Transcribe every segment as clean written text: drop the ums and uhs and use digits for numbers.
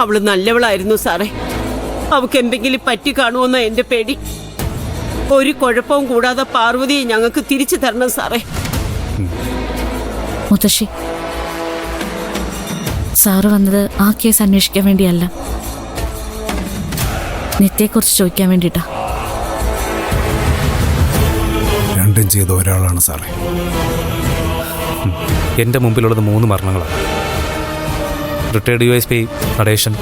അവള് നല്ലവളായിരുന്നു സാറേ. അവക്ക് എന്തെങ്കിലും പറ്റി കാണുമെന്ന എന്റെ പേടി. ഒരു കുഴപ്പവും കൂടാതെ പാർവതിയെ ഞങ്ങൾക്ക് തിരിച്ചു തരണം സാറേ. മുത്തശ്ശി, സാറ് വന്നത് ആ കേസ് അന്വേഷിക്കാൻ വേണ്ടിയല്ല, നിത്യയെക്കുറിച്ച് ചോദിക്കാൻ വേണ്ടിയിട്ടാ. രണ്ടും ചെയ്ത ഒരാളാണ് സാറേ. എൻ്റെ മുമ്പിലുള്ളത് 3 മരണങ്ങളാണ്. Retired USP Nadesan,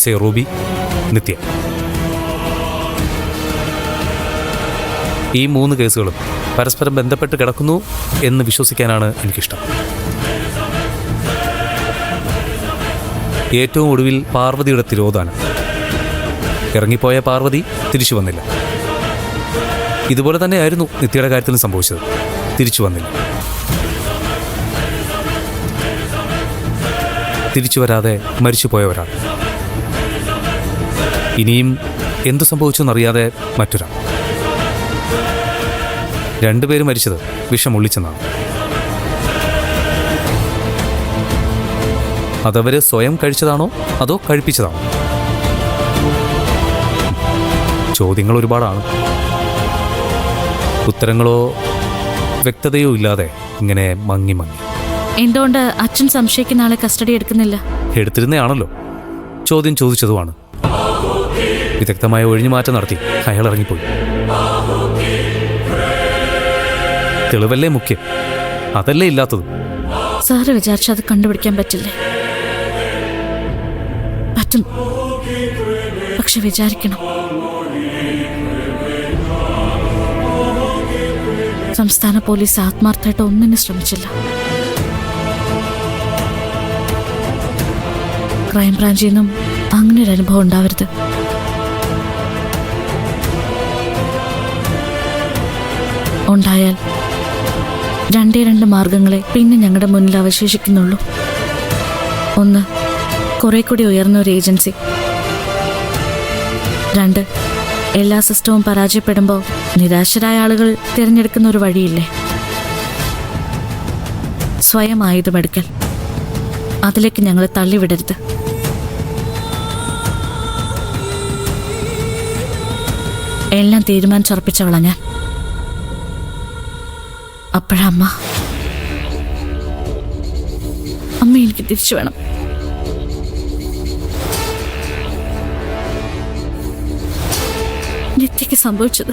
SA Ruby, Nithya. ഈ 3 കേസുകളും പരസ്പരം ബന്ധപ്പെട്ട് കിടക്കുന്നു എന്ന് വിശ്വസിക്കാനാണ് എനിക്കിഷ്ടം. ഏറ്റവും ഒടുവിൽ പാർവതിയുടെ തിരോധാനം. ഇറങ്ങിപ്പോയ പാർവതി തിരിച്ചു വന്നില്ല. ഇതുപോലെ തന്നെയായിരുന്നു നിത്യയുടെ കാര്യത്തിലും സംഭവിച്ചത്. തിരിച്ചു വന്നില്ല. തിരിച്ചു വരാതെ മരിച്ചുപോയ ഒരാൾ. ഇനിയും എന്തു സംഭവിച്ചെന്നറിയാതെ മറ്റൊരാൾ. 2 പേര് മരിച്ചത് വിഷമൊള്ളിച്ചെന്നാണ്. അതവര് സ്വയം കഴിച്ചതാണോ അതോ കഴിപ്പിച്ചതാണോ? ചോദ്യങ്ങൾ ഒരുപാടാണ്. ഉത്തരങ്ങളോ വ്യക്തതയോ ഇല്ലാതെ ഇങ്ങനെ മങ്ങി മങ്ങി. എന്തുകൊണ്ട് അച്ഛൻ സംശയിക്കുന്ന ആളെ കസ്റ്റഡി എടുക്കുന്നില്ല? എടുത്തിരുന്നയാണല്ലോ. ചോദ്യം ചോദിച്ചതുമാണ്. വിദഗ്ധമായ ഒഴിഞ്ഞുമാറ്റം നടത്തി അയാൾ ഇറങ്ങിപ്പോയി. തെളിവല്ലേ മുഖ്യം, അതല്ലേ ഇല്ലാത്തത്. സാറ് വിചാരിച്ചാൽ അത് കണ്ടുപിടിക്കാൻ പറ്റില്ലേ? പറ്റും, പക്ഷെ വിചാരിക്കണം. സംസ്ഥാന പോലീസ് ആത്മാർത്ഥമായിട്ട് ഒന്നിനും ശ്രമിച്ചില്ല. ക്രൈംബ്രാഞ്ചിൽ നിന്നും അങ്ങനെ ഒരു അനുഭവം ഉണ്ടാവരുത്. ഉണ്ടായാൽ 2 മാർഗങ്ങളെ പിന്നെ ഞങ്ങളുടെ മുന്നിൽ അവശേഷിക്കുന്നുള്ളൂ. ഒന്ന്, കുറെ കൂടി ഉയർന്ന ഒരു ഏജൻസി. 2, എല്ലാ സിസ്റ്റവും പരാജയപ്പെടുമ്പോൾ നിരാശരായ ആളുകൾ തിരഞ്ഞെടുക്കുന്ന ഒരു വഴിയില്ലേ, സ്വയം ആയുധമെടുക്കൽ. അതിലേക്ക് ഞങ്ങൾ തള്ളിവിടരുത്. എല്ലാം തീരുമാനിച്ചുറപ്പിച്ചവളാ ഞാൻ. അപ്പോഴമ്മ എനിക്ക് തിരിച്ചു വേണം. നിത്യയ്ക്ക് സംഭവിച്ചത്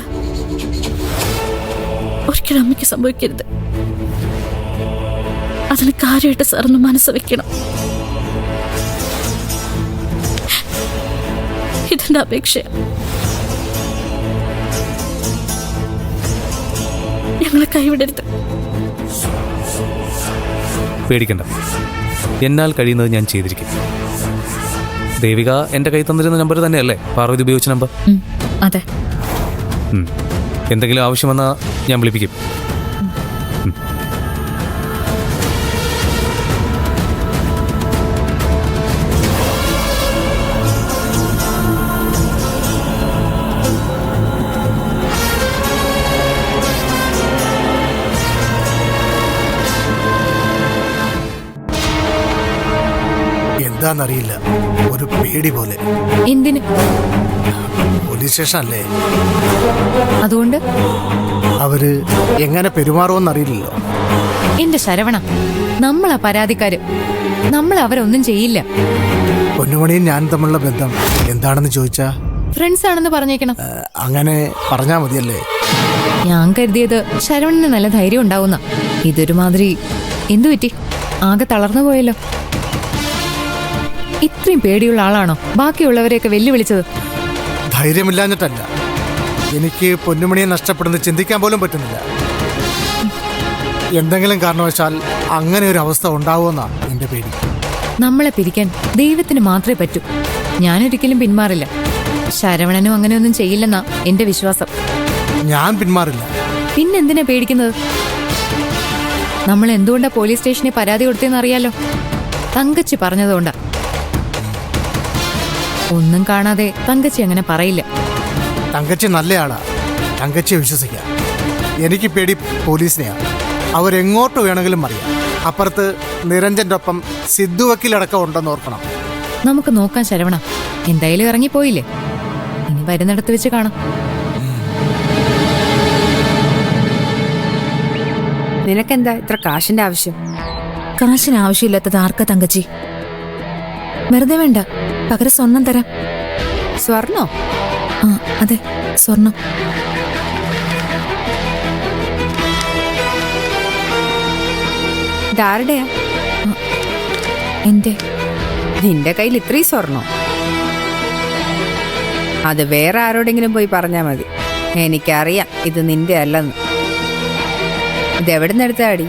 ഒരിക്കലും അമ്മയ്ക്ക് സംഭവിക്കരുത്. അതിന് കാര്യമായിട്ട് സാറൊന്ന് മനസ്സ് വെക്കണം. ഇതെന്റെ അപേക്ഷ. ഞങ്ങളെ കൈവിടരുത്. പേടിക്കണ്ട, എന്നാൽ കഴിയുന്നത് ഞാൻ ചെയ്തിരിക്കും. ദേവിക എൻ്റെ കൈ തന്നിരുന്ന നമ്പർ തന്നെയല്ലേ പാർവതി ഉപയോഗിച്ച നമ്പർ? അതെ. എന്തെങ്കിലും ആവശ്യം വന്നാൽ ഞാൻ വിളിപ്പിക്കും. എന്താന്നറിയില്ല, ഒരു പേടി പോലെ. എന്തിന്? പോലീസ് സ്റ്റേഷൻ അല്ലേ, അതുകൊണ്ട് അവര് എങ്ങനെ പെരുമാറുമെന്നറിയില്ലല്ലോ. എന്റെ ശരവണ, നമ്മളാ പരാതിക്കാര്. നമ്മൾ അവരൊന്നും ചെയ്യില്ല. പൊന്നുമണിയും ഞാൻ തമ്മിലുള്ള ബന്ധം എന്താണെന്ന് ചോദിച്ചാ ഫ്രണ്ട്സ് ആണെന്ന് പറഞ്ഞേക്കണം. അങ്ങനെ പറഞ്ഞാ മതിയല്ലേ? ഞാൻ കരുതിയത് ശരവണന് നല്ല ധൈര്യം ഉണ്ടാവുന്ന. ഇതൊരുമാതിരി എന്തു പറ്റി? ആകെ തളർന്നു പോയല്ലോ. ഇത്രയും പേടിയുള്ള ആളാണോ ബാക്കിയുള്ളവരെയൊക്കെ വെല്ലുവിളിച്ചത്? ധൈര്യമില്ലാഞ്ഞിട്ടല്ല, എനിക്ക് പൊന്നുമണിയെ നഷ്ടപ്പെടുന്നത് ചിന്തിക്കാൻ പോലും പറ്റുന്നില്ല. എന്തെങ്കിലും കാരണവശാൽ അങ്ങനെ ഒരു അവസ്ഥ ഉണ്ടാവുമെന്നാ എന്റെ പേടി. നമ്മളെ പിരിക്കാൻ ദൈവത്തിന് മാത്രമേ പറ്റൂ. ഞാനൊരിക്കലും പിന്മാറില്ല. ശരവണനും അങ്ങനെയൊന്നും ചെയ്യില്ലെന്നാ എന്റെ വിശ്വാസം. ഞാൻ പിന്മാറില്ല. പിന്നെന്തിനാ പേടിക്കുന്നത്? നമ്മൾ എന്തുകൊണ്ടാ പോലീസ് സ്റ്റേഷനിൽ പരാതി കൊടുത്തതെന്ന് അറിയാലോ. തങ്കച്ചി പറഞ്ഞതുകൊണ്ടാ. ഒന്നും കാണാതെ തങ്കച്ചി അങ്ങനെ പറയില്ല. തങ്കച്ചി നല്ലയാളാ, തങ്കച്ചിയെ വിശ്വസിക്കാം. എനിക്ക് പേടി പോലീസിനെയാ. അവരെങ്ങോട്ട് വേണമെങ്കിലും അറിയാം. അപ്പുറത്ത് നിരഞ്ജന്റെ ഒപ്പം സിദ്ധു വക്കീലടക്കം ഉണ്ടെന്ന് ഓർക്കണം. നമുക്ക് നോക്കാം ശരവണ. എന്തായാലും ഇറങ്ങിപ്പോയില്ലേ, ഇനി വരുന്നിടത്ത് വെച്ച് കാണാം. നിനക്കെന്താ ഇത്ര കാശിന്റെ ആവശ്യം? കാശിന് ആവശ്യമില്ലാത്തത് ആർക്കാ തങ്കച്ചി? വെറുതെ വേണ്ട, പകരം സ്വർണം തരാം. സ്വർണോ? ആ അതെ, സ്വർണം. ഇതാരുടെയാ? എന്റെ. നിന്റെ കയ്യിൽ ഇത്രയും സ്വർണോ? അത് വേറെ ആരോടെങ്കിലും പോയി പറഞ്ഞാ മതി. എനിക്കറിയാം ഇത് നിന്റെ അല്ലെന്ന്. ഇതെവിടെ നിന്ന് എടുത്താടി?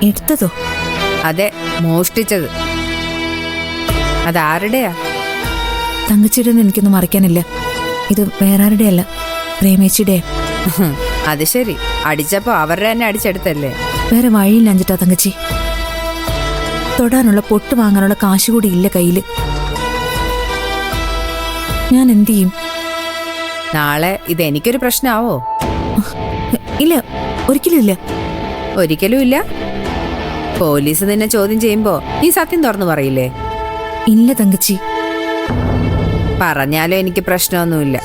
എടുത്തതോ? അതെ, മോഷ്ടിച്ചത്. അതാരുടെയാ? തങ്കച്ചിയുടെ എനിക്കൊന്നും മറിക്കാനില്ല. ഇത് വേറെ ആരുടെയല്ല, പ്രേമേച്ചിയുടെ. അത് ശരി, അടിച്ചപ്പോ അവരുടെ തന്നെ അടിച്ചെടുത്തല്ലേ? വേറെ വഴിയില്ല അഞ്ചിട്ടാ തങ്കച്ചി. തൊടാനുള്ള പൊട്ട് വാങ്ങാനുള്ള കാശ് കൂടി ഇല്ല കയ്യില്. ഞാൻ എന്ത് ചെയ്യും? നാളെ ഇത് എനിക്കൊരു പ്രശ്നമാവോ? ഇല്ല, ഒരിക്കലും ഇല്ല. ഒരിക്കലും ഇല്ല. പോലീസ് നിന്നെ ചോദ്യം ചെയ്യുമ്പോ നീ സത്യം തുറന്നു പറയില്ലേ? ഇല്ല തങ്കച്ചി. പറഞ്ഞാലും എനിക്ക് പ്രശ്നമൊന്നുമില്ല.